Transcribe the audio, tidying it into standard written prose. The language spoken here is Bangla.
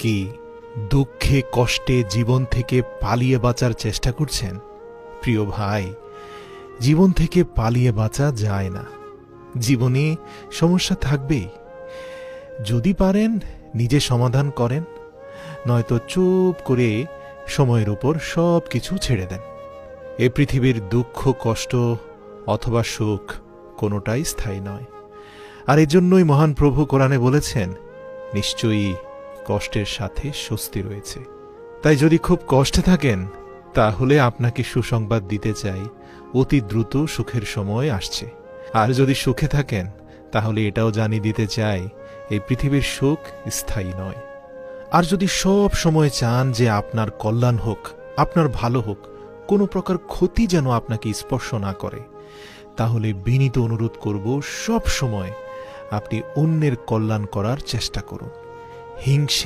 কি দুঃখে কষ্টে জীবন থেকে পালিয়ে বাঁচার চেষ্টা করছেন? প্রিয় ভাই, জীবন থেকে পালিয়ে বাঁচা যায় না। জীবনে সমস্যা থাকবেই। যদি পারেন নিজে সমাধান করেন, নয়তো চুপ করে সময়ের উপর সব কিছু ছেড়ে দেন। এ পৃথিবীর দুঃখ কষ্ট অথবা সুখ কোনোটাই স্থায়ী নয়। আর এজন্যই মহান প্রভু কোরআনে বলেছেন, নিশ্চয়ই কষ্টের সাথে স্বস্তি রয়েছে। তাই যদি খুব কষ্টে থাকেন, তাহলে আপনাকে সুসংবাদ দিতে চাই, অতি দ্রুত সুখের সময় আসছে। আর যদি সুখে থাকেন, তাহলে এটাও জানিয়ে দিতে চাই, এই পৃথিবীর সুখ স্থায়ী নয়। আর যদি সব সময় চান যে আপনার কল্যাণ হোক, আপনার ভালো হোক, কোনো প্রকার ক্ষতি যেন আপনাকে স্পর্শ না করে, তাহলে বিনীত অনুরোধ করব, সব সময় আপনি অন্যের কল্যাণ করার চেষ্টা করুন। হিংসে